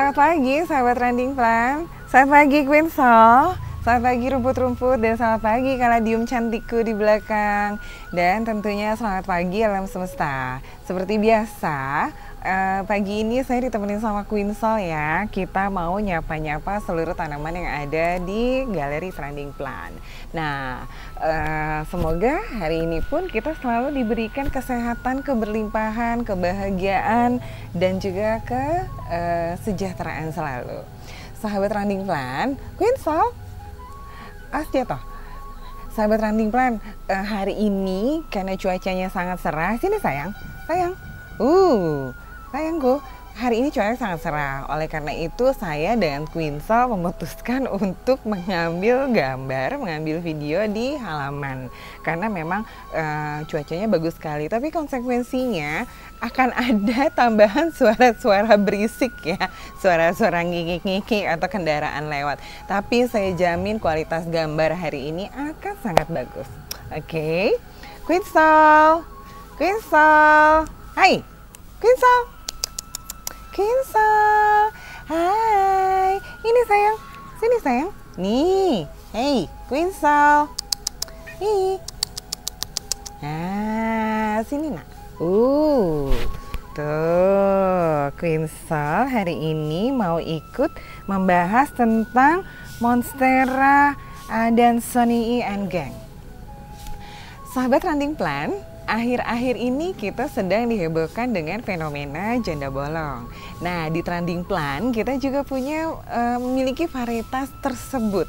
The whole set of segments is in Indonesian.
Selamat pagi sahabat Trending Plan. Selamat pagi Queen Sol. Selamat pagi rumput-rumput dan selamat pagi kaladium cantikku di belakang. Dan tentunya selamat pagi alam semesta. Seperti biasa, pagi ini saya ditemenin sama Queen Sol ya. Kita mau nyapa-nyapa seluruh tanaman yang ada di galeri Trending Plan. Nah, semoga hari ini pun kita selalu diberikan kesehatan, keberlimpahan, kebahagiaan, dan juga kesejahteraan selalu. Sahabat Trending Plan, Queen Sol, toh. Sahabat Trending Plan, hari ini karena cuacanya sangat cerah, sini sayang, sayangku, hari ini cuacanya sangat cerah. Oleh karena itu saya dengan Queen Sol memutuskan untuk mengambil gambar, mengambil video di halaman. Karena memang cuacanya bagus sekali, tapi konsekuensinya akan ada tambahan suara-suara berisik ya, suara-suara ngikik-ngikik atau kendaraan lewat. Tapi saya jamin kualitas gambar hari ini akan sangat bagus. Oke, Queen Sol, hai, Queen Sol, hai, ini sayang, sini sayang, nih, hey, Queen Sol, nih, nah, sini nak. Tuh, Queen Sol hari ini mau ikut membahas tentang Monstera adansonii and Gang. Sahabat Trending Plan, akhir-akhir ini kita sedang dihebohkan dengan fenomena janda bolong. Nah, di Trending Plan kita juga memiliki varietas tersebut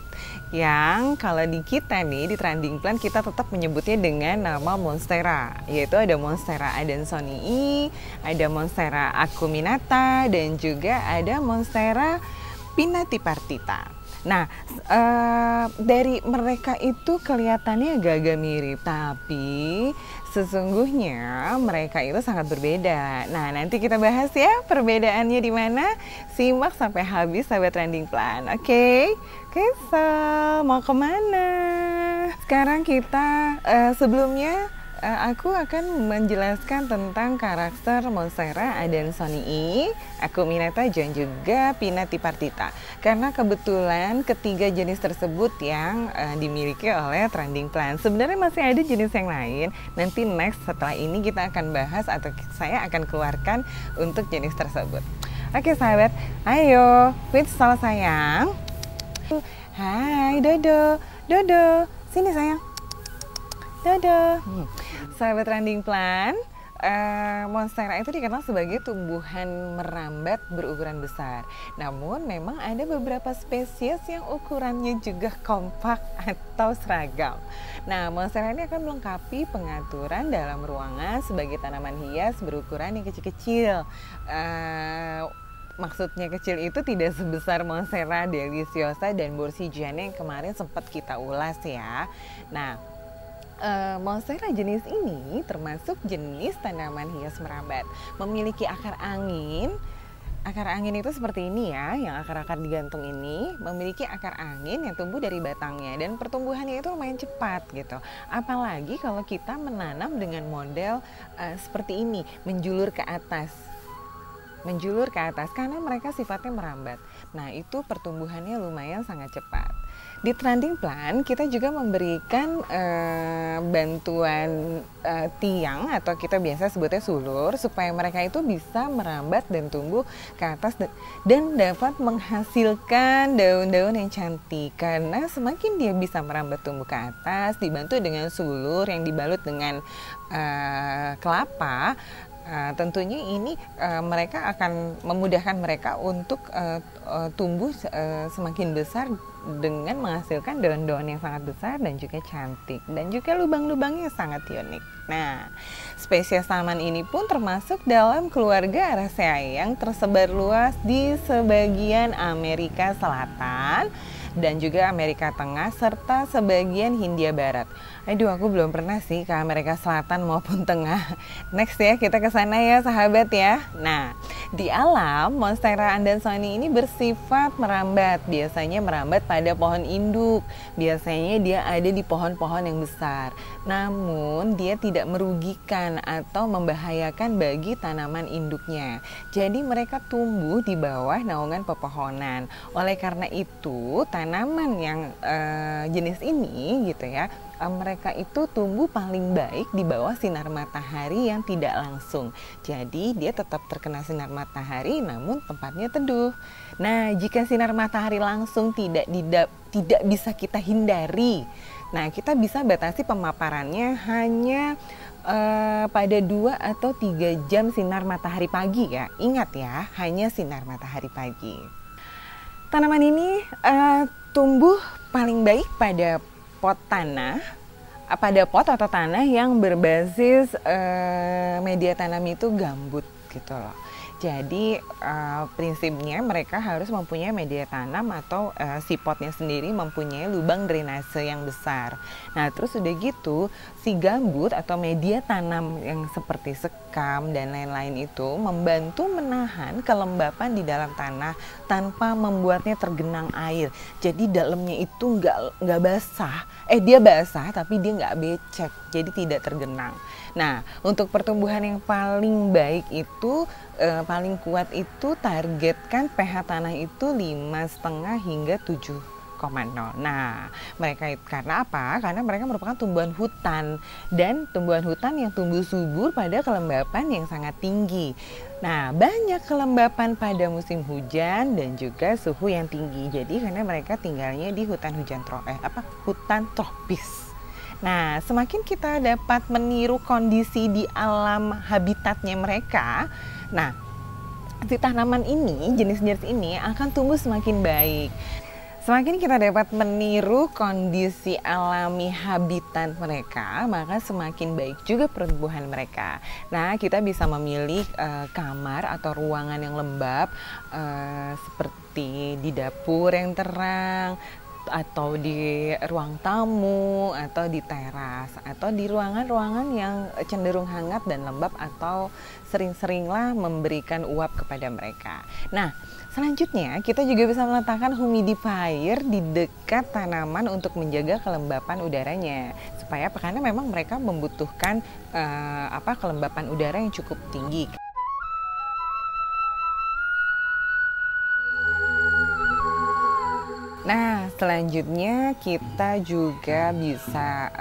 yang kalau di kita nih di Trending Plan kita tetap menyebutnya dengan nama Monstera, yaitu ada Monstera adansonii, ada Monstera acuminata, dan juga ada Monstera pinnatipartita. Nah, dari mereka itu kelihatannya agak-agak mirip, tapi sesungguhnya mereka itu sangat berbeda. Nah, nanti kita bahas ya perbedaannya di mana. Simak sampai habis sahabat Trending Plan. Oke, mau kemana? Sekarang kita sebelumnya aku akan menjelaskan tentang karakter Monstera adansonii, acuminata, dan juga pinnatipartita. Karena kebetulan ketiga jenis tersebut yang dimiliki oleh Trending Plan. Sebenarnya masih ada jenis yang lain. Nanti next setelah ini kita akan bahas atau saya akan keluarkan untuk jenis tersebut. Oke sahabat, ayo Queen Sol sayang. Hai Dodo, sini sayang. Dodo. Sahabat Trending Plan, Monstera itu dikenal sebagai tumbuhan merambat berukuran besar. Namun memang ada beberapa spesies yang ukurannya juga kompak atau seragam. Nah, Monstera ini akan melengkapi pengaturan dalam ruangan sebagai tanaman hias berukuran yang kecil-kecil. Maksudnya kecil itu tidak sebesar Monstera deliciosa dan Borsigiana yang kemarin sempat kita ulas ya. Nah, Monstera jenis ini termasuk jenis tanaman hias merambat. Memiliki akar angin. Akar angin itu seperti ini ya, yang akar-akar digantung ini memiliki akar angin yang tumbuh dari batangnya dan pertumbuhannya itu lumayan cepat gitu. Apalagi kalau kita menanam dengan model seperti ini, menjulur ke atas karena mereka sifatnya merambat. Nah, itu pertumbuhannya lumayan sangat cepat. Di Trending Plan kita juga memberikan bantuan tiang atau kita biasa sebutnya sulur supaya mereka itu bisa merambat dan tumbuh ke atas dan dapat menghasilkan daun-daun yang cantik. Karena semakin dia bisa merambat tumbuh ke atas dibantu dengan sulur yang dibalut dengan kelapa, tentunya ini mereka akan memudahkan mereka untuk tumbuh semakin besar dengan menghasilkan daun-daun yang sangat besar dan juga cantik dan juga lubang-lubangnya sangat unik. Nah, spesies tanaman ini pun termasuk dalam keluarga Araceae yang tersebar luas di sebagian Amerika Selatan dan juga Amerika Tengah serta sebagian Hindia Barat. Aduh, aku belum pernah sih ke Amerika Selatan maupun Tengah. Next ya, kita ke sana ya sahabat ya. Nah, di alam Monstera Adansonii ini bersifat merambat. Biasanya merambat pada pohon induk. Biasanya dia ada di pohon-pohon yang besar. Namun dia tidak merugikan atau membahayakan bagi tanaman induknya. Jadi mereka tumbuh di bawah naungan pepohonan. Oleh karena itu, tanaman yang jenis ini gitu ya, mereka itu tumbuh paling baik di bawah sinar matahari yang tidak langsung. Jadi dia tetap terkena sinar matahari namun tempatnya teduh. Nah, jika sinar matahari langsung tidak bisa kita hindari, nah kita bisa batasi pemaparannya hanya pada 2 atau 3 jam sinar matahari pagi ya. Ingat ya, hanya sinar matahari pagi. Tanaman ini tumbuh paling baik pada pot tanah, pada pot atau tanah yang berbasis media tanam itu gambut gitu loh. Jadi prinsipnya mereka harus mempunyai media tanam atau si potnya sendiri mempunyai lubang drainase yang besar. Nah terus udah gitu si gambut atau media tanam yang seperti sekam dan lain-lain itu membantu menahan kelembapan di dalam tanah tanpa membuatnya tergenang air. Jadi dalamnya itu nggak basah. Dia basah tapi dia nggak becek, jadi tidak tergenang. Nah, untuk pertumbuhan yang paling baik itu, paling kuat itu targetkan pH tanah itu 5,5 hingga 7,0. Nah, mereka itu karena apa? Karena mereka merupakan tumbuhan hutan dan tumbuhan hutan yang tumbuh subur pada kelembapan yang sangat tinggi. Nah, banyak kelembapan pada musim hujan dan juga suhu yang tinggi. Jadi karena mereka tinggalnya di hutan hutan tropis. Nah, semakin kita dapat meniru kondisi di alam habitatnya mereka, nah, si tanaman ini, jenis-jenis ini akan tumbuh semakin baik. Semakin kita dapat meniru kondisi alami habitat mereka, maka semakin baik juga pertumbuhan mereka. Nah, kita bisa memilih kamar atau ruangan yang lembab, seperti di dapur yang terang, atau di ruang tamu, atau di teras, atau di ruangan-ruangan yang cenderung hangat dan lembab, atau sering-seringlah memberikan uap kepada mereka. Nah, selanjutnya kita juga bisa meletakkan humidifier di dekat tanaman untuk menjaga kelembapan udaranya. Supaya apa? Karena memang mereka membutuhkan kelembapan udara yang cukup tinggi. Nah, selanjutnya kita juga bisa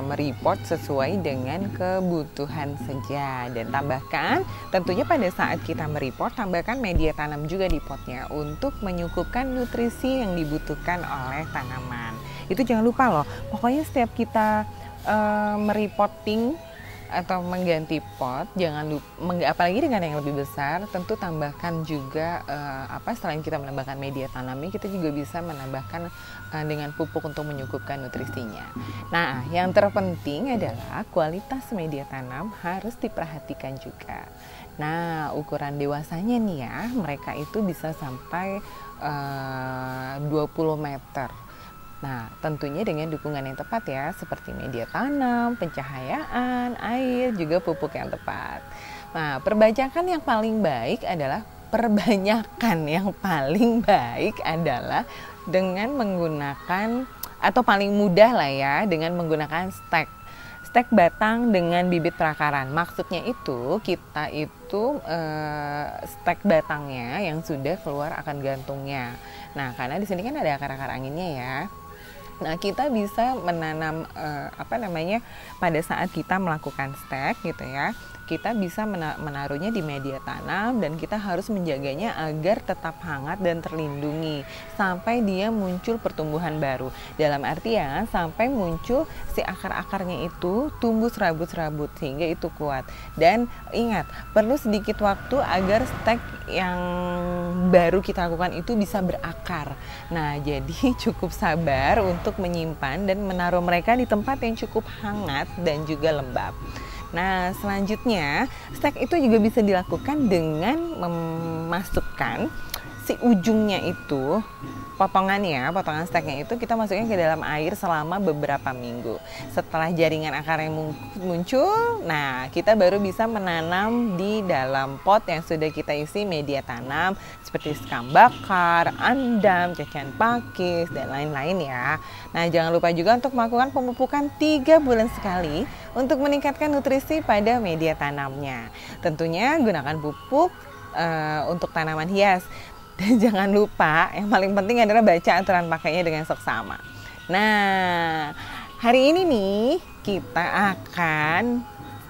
mereport sesuai dengan kebutuhan saja. Dan tambahkan, tentunya pada saat kita mereport, tambahkan media tanam juga di potnya untuk menyukupkan nutrisi yang dibutuhkan oleh tanaman. Itu jangan lupa loh, pokoknya setiap kita mereporting atau mengganti pot, jangan lupa, apalagi dengan yang lebih besar, tentu tambahkan juga selain kita menambahkan media tanamnya, kita juga bisa menambahkan dengan pupuk untuk menyukupkan nutrisinya. Nah, yang terpenting adalah kualitas media tanam harus diperhatikan juga. Nah, ukuran dewasanya nih ya, mereka itu bisa sampai 20 meter. Nah, tentunya dengan dukungan yang tepat ya, seperti media tanam, pencahayaan, air, juga pupuk yang tepat. Nah, perbanyakan yang paling baik adalah dengan menggunakan, atau paling mudah lah ya, dengan menggunakan stek batang dengan bibit perakaran. Maksudnya itu kita itu stek batangnya yang sudah keluar akan gantungnya. Nah, karena di sini kan ada akar-akar anginnya ya. Nah, kita bisa menanam pada saat kita melakukan stek gitu ya. Kita bisa menaruhnya di media tanam dan kita harus menjaganya agar tetap hangat dan terlindungi sampai dia muncul pertumbuhan baru. Dalam artian sampai muncul si akar-akarnya itu tumbuh serabut-serabut sehingga itu kuat. Dan ingat, perlu sedikit waktu agar stek yang baru kita lakukan itu bisa berakar. Nah, jadi cukup sabar untuk menyimpan dan menaruh mereka di tempat yang cukup hangat dan juga lembab. Nah, selanjutnya stek itu juga bisa dilakukan dengan memasukkan si ujungnya itu potongan steknya itu kita masukin ke dalam air selama beberapa minggu. Setelah jaringan akarnya muncul, nah kita baru bisa menanam di dalam pot yang sudah kita isi media tanam seperti sekam bakar, andam, cacahan pakis, dan lain-lain ya. Nah, jangan lupa juga untuk melakukan pemupukan 3 bulan sekali untuk meningkatkan nutrisi pada media tanamnya. Tentunya gunakan pupuk untuk tanaman hias. Dan jangan lupa, yang paling penting adalah baca aturan pakainya dengan seksama. Nah, hari ini nih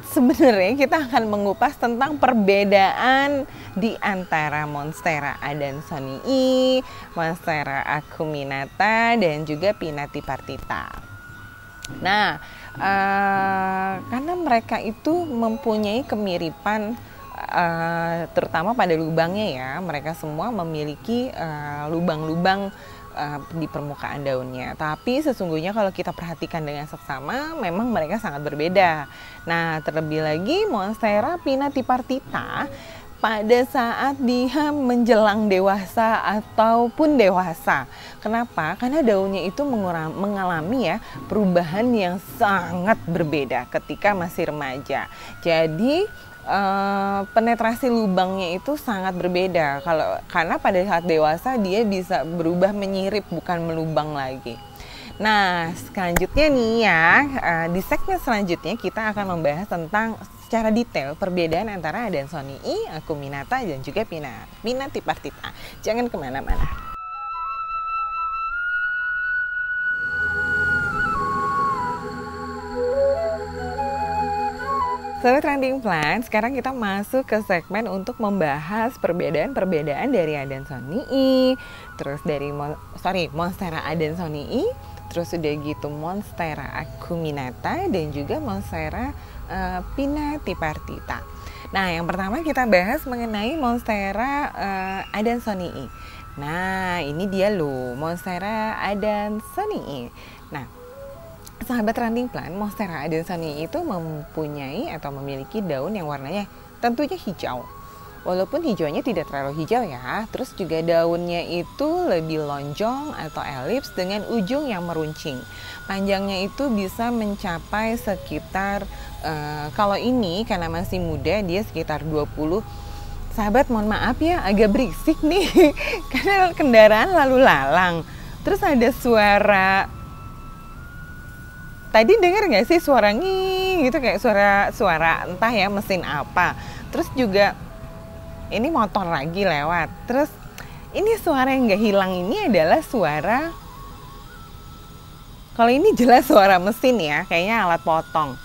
sebenarnya kita akan mengupas tentang perbedaan di antara Monstera adansonii, Monstera acuminata, dan juga Pinati partita. Nah, karena mereka itu mempunyai kemiripan terutama pada lubangnya ya, mereka semua memiliki lubang-lubang di permukaan daunnya. Tapi sesungguhnya kalau kita perhatikan dengan seksama, memang mereka sangat berbeda. Nah, terlebih lagi Monstera Pinati partita pada saat dia menjelang dewasa ataupun dewasa. Kenapa? Karena daunnya itu mengalami ya perubahan yang sangat berbeda ketika masih remaja. Jadi penetrasi lubangnya itu sangat berbeda. Karena pada saat dewasa dia bisa berubah menyirip, bukan melubang lagi. Nah, selanjutnya nih ya, di segmen selanjutnya kita akan membahas tentang secara detail perbedaan antara adansonii, acuminata, dan juga Pinati partita. Jangan kemana-mana. Sobat Trending Plant, sekarang kita masuk ke segmen untuk membahas perbedaan-perbedaan dari adansonii, terus dari Monstera adansonii, terus udah gitu Monstera acuminata, dan juga Monstera Pinati partita. Nah, yang pertama kita bahas mengenai Monstera adansonii. Nah, ini dia loh, Monstera adansonii. Nah, sahabat Trending Plant, Monstera adansonii itu mempunyai atau memiliki daun yang warnanya tentunya hijau. Walaupun hijaunya tidak terlalu hijau ya, terus juga daunnya itu lebih lonjong atau elips dengan ujung yang meruncing. Panjangnya itu bisa mencapai sekitar, kalau ini karena masih muda dia sekitar 20. Sahabat mohon maaf ya, agak berisik nih karena kendaraan lalu lalang. Terus ada suara, tadi dengar nggak sih suara nging gitu, kayak suara entah ya mesin apa. Terus juga ini motor lagi lewat. Terus ini suara yang nggak hilang ini adalah suara, kalau ini jelas suara mesin ya, kayaknya alat potong.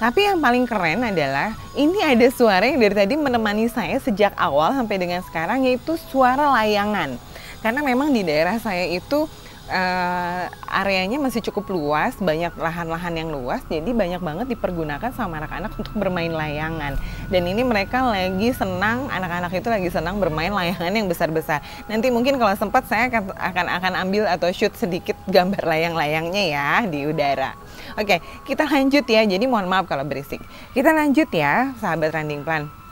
Tapi yang paling keren adalah ini ada suara yang dari tadi menemani saya sejak awal sampai dengan sekarang, yaitu suara layangan. Karena memang di daerah saya itu areanya masih cukup luas, banyak lahan-lahan yang luas, jadi banyak banget dipergunakan sama anak-anak untuk bermain layangan. Dan ini mereka lagi senang, anak-anak itu lagi senang bermain layangan yang besar-besar. Nanti mungkin kalau sempat saya akan ambil atau shoot sedikit gambar layang-layangnya ya di udara. Oke, kita lanjut ya, jadi mohon maaf kalau berisik. Kita lanjut ya, sahabat Trending Plant.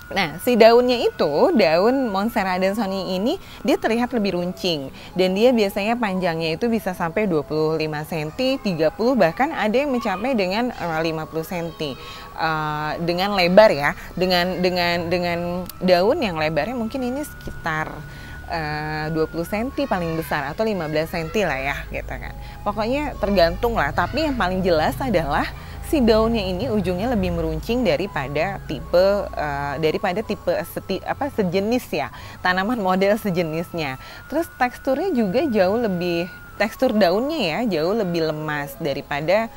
Nah, si daunnya itu, daun Monstera adansonii ini dia terlihat lebih runcing, dan dia biasanya panjangnya itu bisa sampai 25 cm, 30, bahkan ada yang mencapai dengan 50 cm. Dengan lebar ya, dengan daun yang lebarnya mungkin ini sekitar 20 cm paling besar, atau 15 cm lah ya gitu kan. Pokoknya tergantung lah, tapi yang paling jelas adalah si daunnya ini ujungnya lebih meruncing daripada tipe sejenis ya, tanaman model sejenisnya. Terus teksturnya juga tekstur daunnya ya jauh lebih lemas daripada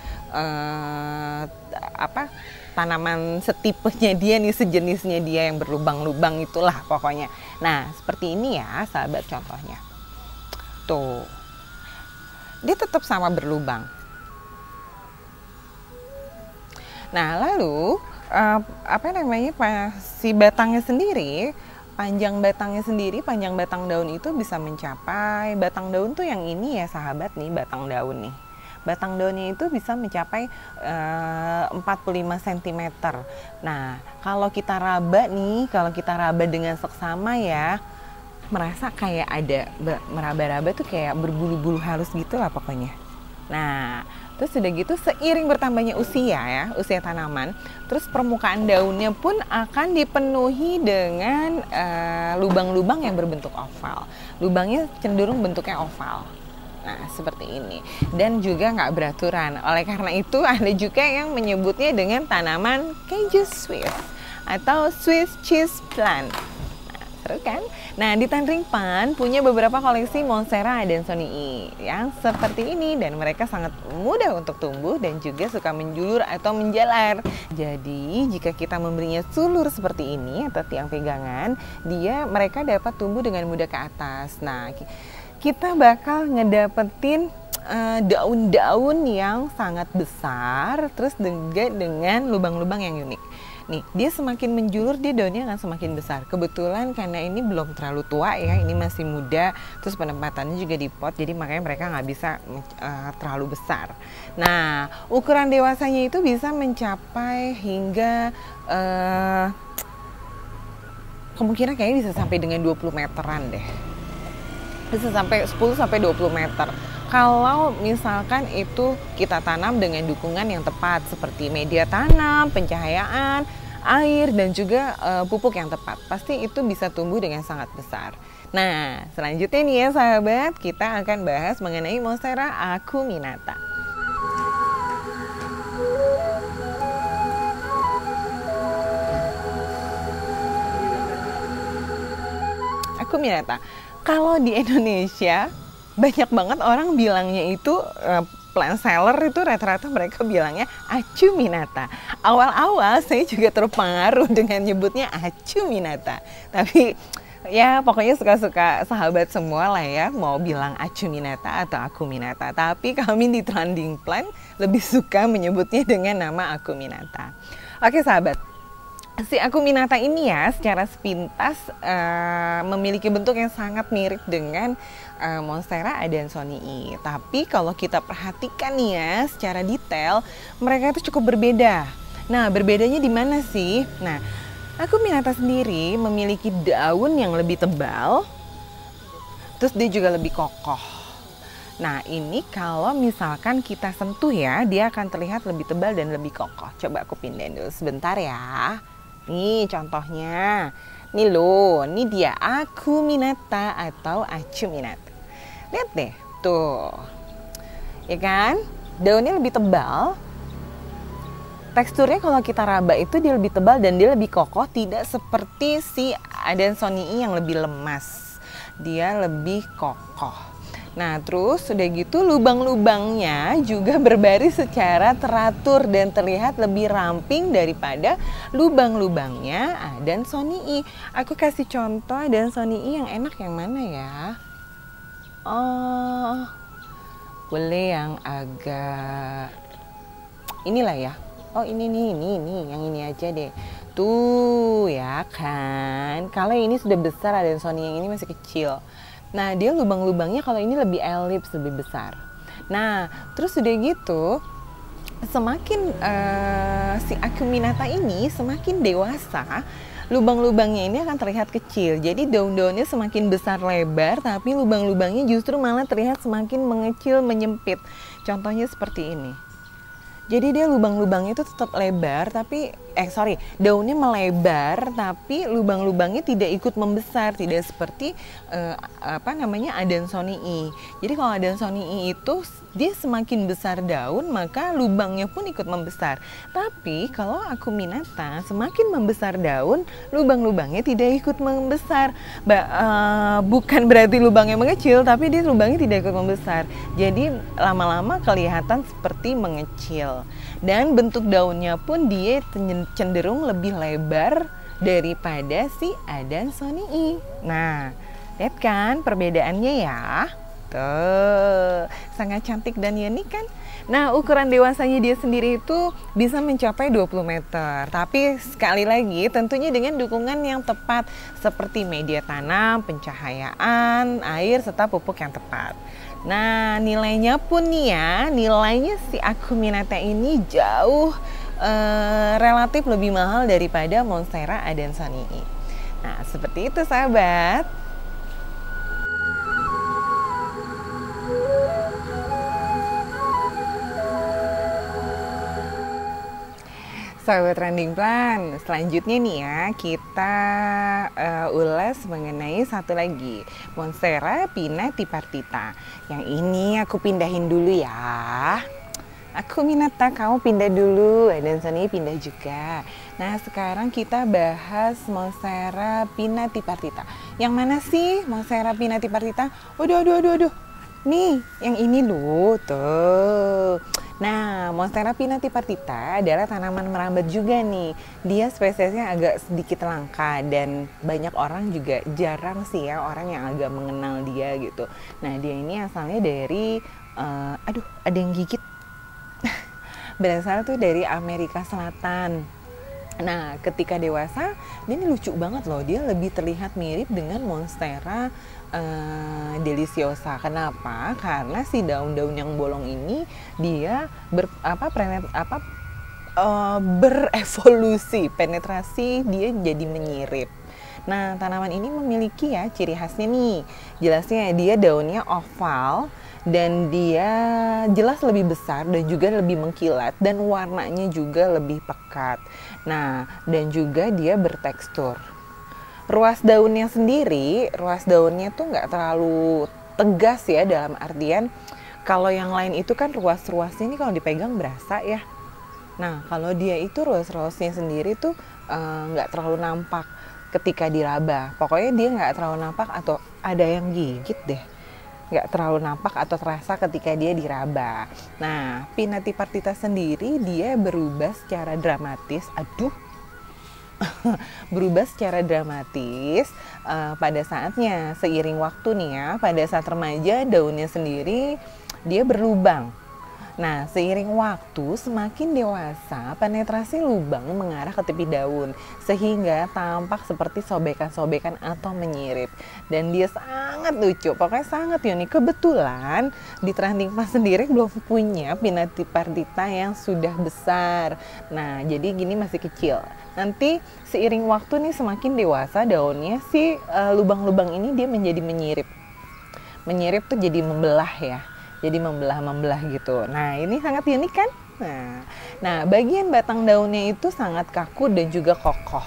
tanaman setipenya dia nih, sejenisnya dia yang berlubang-lubang itulah pokoknya. Nah, seperti ini ya sahabat contohnya. Tuh. Dia tetap sama berlubang. Nah, lalu si batangnya sendiri, panjang batang daun itu bisa mencapai, batang daun tuh yang ini ya sahabat nih, batang daun nih. Batang daunnya itu bisa mencapai 45 cm. Nah, kalau kita raba dengan seksama ya, merasa kayak ada meraba-raba tuh kayak berbulu-bulu halus gitu lah pokoknya. Nah, terus udah gitu seiring bertambahnya usia ya, usia tanaman, terus permukaan daunnya pun akan dipenuhi dengan lubang-lubang yang berbentuk oval. Lubangnya cenderung bentuknya oval. Nah, seperti ini. Dan juga nggak beraturan. Oleh karena itu ada juga yang menyebutnya dengan tanaman keju Swiss atau Swiss cheese plant. Seru kan? Nah, di Tanring Pan punya beberapa koleksi Monstera adansonii yang seperti ini dan mereka sangat mudah untuk tumbuh dan juga suka menjulur atau menjalar. Jadi, jika kita memberinya sulur seperti ini atau tiang pegangan, mereka dapat tumbuh dengan mudah ke atas. Nah, kita bakal ngedapetin daun-daun yang sangat besar terus juga dengan lubang-lubang yang unik. Nih, dia semakin menjulur, dia daunnya akan semakin besar. Kebetulan karena ini belum terlalu tua ya, ini masih muda, terus penempatannya juga di pot, jadi makanya mereka nggak bisa terlalu besar. Nah, ukuran dewasanya itu bisa mencapai hingga kemungkinan kayaknya bisa sampai dengan 20 meteran deh. Bisa sampai 10 sampai 20 meter. Kalau misalkan itu kita tanam dengan dukungan yang tepat seperti media tanam, pencahayaan, air dan juga pupuk yang tepat, pasti itu bisa tumbuh dengan sangat besar. Nah, selanjutnya nih ya sahabat, kita akan bahas mengenai Monstera acuminata. Acuminata. Kalau di Indonesia banyak banget orang bilangnya itu plant seller itu rata-rata mereka bilangnya acuminata. Awal-awal saya juga terpengaruh dengan nyebutnya acuminata. Tapi ya pokoknya suka-suka sahabat semua lah ya mau bilang acuminata atau acuminata. Tapi kami di Trending Plant lebih suka menyebutnya dengan nama acuminata. Oke sahabat. Si acuminata ini ya secara sepintas memiliki bentuk yang sangat mirip dengan Monstera adansonii. Tapi kalau kita perhatikan nih ya secara detail, mereka itu cukup berbeda. Nah, berbedanya di mana sih? Nah, acuminata sendiri memiliki daun yang lebih tebal, terus dia juga lebih kokoh. Nah, ini kalau misalkan kita sentuh ya, dia akan terlihat lebih tebal dan lebih kokoh. Coba aku pindahin dulu sebentar ya. Nih contohnya, nih loh, ini dia acuminata atau acuminata. Lihat deh, tuh, ya kan? Daunnya lebih tebal. Teksturnya kalau kita raba itu dia lebih tebal dan dia lebih kokoh, tidak seperti si adansonii yang lebih lemas. Dia lebih kokoh. Nah, terus udah gitu lubang-lubangnya juga berbaris secara teratur dan terlihat lebih ramping daripada lubang-lubangnya adansonii. Aku kasih contoh adansonii yang enak yang mana ya? Oh, boleh yang agak inilah ya. Oh, ini yang ini aja deh. Tuh ya kan. Kalau ini sudah besar adansonii, yang ini masih kecil. Nah, dia lubang-lubangnya kalau ini lebih elips, lebih besar. Nah, terus udah gitu, semakin si acuminata ini semakin dewasa, lubang-lubangnya ini akan terlihat kecil. Jadi daun-daunnya semakin besar lebar, tapi lubang-lubangnya justru malah terlihat semakin mengecil, menyempit. Contohnya seperti ini. Jadi dia lubang-lubangnya itu tetap lebar, tapi daunnya melebar, tapi lubang-lubangnya tidak ikut membesar, tidak seperti adansonii. Jadi kalau adansonii itu dia semakin besar daun, maka lubangnya pun ikut membesar. Tapi kalau acuminata semakin membesar daun, lubang-lubangnya tidak ikut membesar. Bukan berarti lubangnya mengecil, tapi dia lubangnya tidak ikut membesar. Jadi lama-lama kelihatan seperti mengecil. Dan bentuk daunnya pun dia cenderung lebih lebar daripada si adansonii. Nah, lihat kan perbedaannya ya. Tuh, sangat cantik dan unik kan? Nah, ukuran dewasanya dia sendiri itu bisa mencapai 20 meter. Tapi sekali lagi tentunya dengan dukungan yang tepat seperti media tanam, pencahayaan, air, serta pupuk yang tepat. Nah, nilainya pun nih ya, nilainya si acuminata ini jauh relatif lebih mahal daripada Monstera adansonii. Nah, seperti itu sahabat. Sahabat Trending Plan, selanjutnya nih ya kita ulas mengenai satu lagi, Monstera pinatipartita. Yang ini aku pindahin dulu ya. Aku Minata, kamu pindah dulu, dan Sony pindah juga. Nah sekarang kita bahas Monstera pinatipartita. Yang mana sih Monstera pinatipartita? Aduh. Nih, yang ini loh, tuh. Nah, Monstera pinatipartita adalah tanaman merambat juga nih. Dia spesiesnya agak sedikit langka dan banyak orang juga jarang sih ya orang yang agak mengenal dia gitu. Nah, dia ini asalnya dari, ada yang gigit. Berasal tuh dari Amerika Selatan. Nah, ketika dewasa, dia ini lucu banget loh. Dia lebih terlihat mirip dengan Monstera deliciosa. Kenapa? Karena si daun-daun yang bolong ini dia berevolusi, penetrasi dia jadi menyirip. Nah, tanaman ini memiliki ya ciri khasnya nih. Jelasnya dia daunnya oval dan dia jelas lebih besar dan juga lebih mengkilat dan warnanya juga lebih pekat. Nah, dan juga dia bertekstur. Ruas daunnya tuh nggak terlalu tegas ya, dalam artian kalau yang lain itu kan ruas-ruasnya ini kalau dipegang berasa ya. Nah, kalau dia itu ruas-ruasnya sendiri tuh nggak terlalu nampak ketika diraba. Pokoknya dia nggak terlalu nampak atau ada yang gigit deh. Nggak terlalu nampak atau terasa ketika dia diraba. Nah, pinatipartita sendiri dia berubah secara dramatis. Berubah secara dramatis pada saatnya, seiring waktu nih ya. Pada saat remaja daunnya sendiri dia berlubang. Nah, seiring waktu semakin dewasa, penetrasi lubang mengarah ke tepi daun sehingga tampak seperti sobekan-sobekan atau menyirip. Dan dia sangat lucu, pokoknya sangat unik. Kebetulan di Trending Plan sendiri belum punya pinatipartita yang sudah besar. Nah, jadi gini masih kecil. Nanti seiring waktu nih semakin dewasa daunnya si lubang-lubang ini dia menjadi menyirip. Menyirip tuh jadi membelah ya. Jadi membelah gitu. Nah, ini sangat unik kan? Nah, bagian batang daunnya itu sangat kaku dan juga kokoh.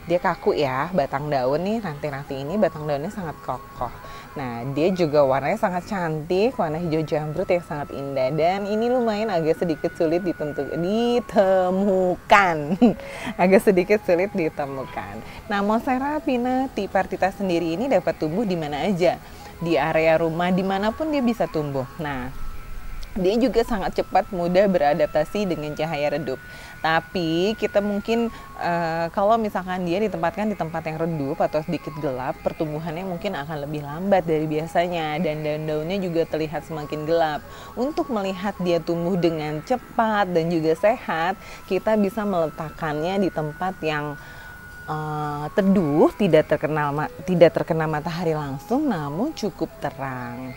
Dia kaku ya, batang daun nih, ranting-ranting ini batang daunnya sangat kokoh. Nah, dia juga warnanya sangat cantik, warna hijau jamrut yang sangat indah. Dan ini lumayan agak sedikit sulit ditemukan. Agak sedikit sulit ditemukan. Nah, Monstera pinatipartita sendiri ini dapat tumbuh di mana aja. Di area rumah, dimanapun dia bisa tumbuh. Nah, dia juga sangat cepat mudah beradaptasi dengan cahaya redup. Tapi kita mungkin kalau misalkan dia ditempatkan di tempat yang redup atau sedikit gelap, pertumbuhannya mungkin akan lebih lambat dari biasanya dan daun-daunnya juga terlihat semakin gelap. Untuk melihat dia tumbuh dengan cepat dan juga sehat, kita bisa meletakkannya di tempat yang teduh, tidak terkena matahari langsung, namun cukup terang.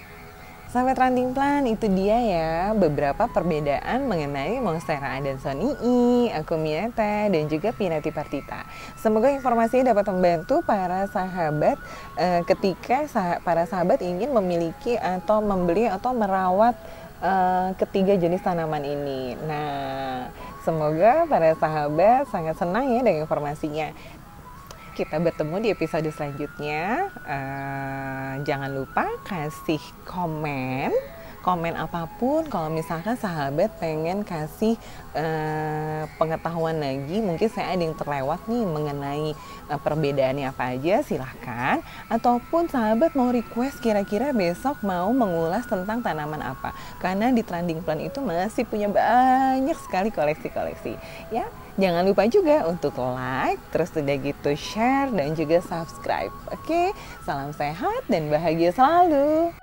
Sahabat Trending Plan, itu dia ya beberapa perbedaan mengenai Monstera adansonii, Acuminata, dan juga pinatipartita. Semoga informasinya dapat membantu para sahabat ketika para sahabat ingin memiliki atau membeli atau merawat ketiga jenis tanaman ini. Nah, semoga para sahabat sangat senang ya dengan informasinya. Kita bertemu di episode selanjutnya. Jangan lupa kasih komen apapun. Kalau misalkan sahabat pengen kasih pengetahuan lagi, mungkin saya ada yang terlewat nih mengenai perbedaannya apa aja, silahkan. Ataupun sahabat mau request kira-kira besok mau mengulas tentang tanaman apa, karena di Trending Plan itu masih punya banyak sekali koleksi-koleksi ya. Jangan lupa juga untuk like, terus udah gitu share dan juga subscribe. Oke, salam sehat dan bahagia selalu.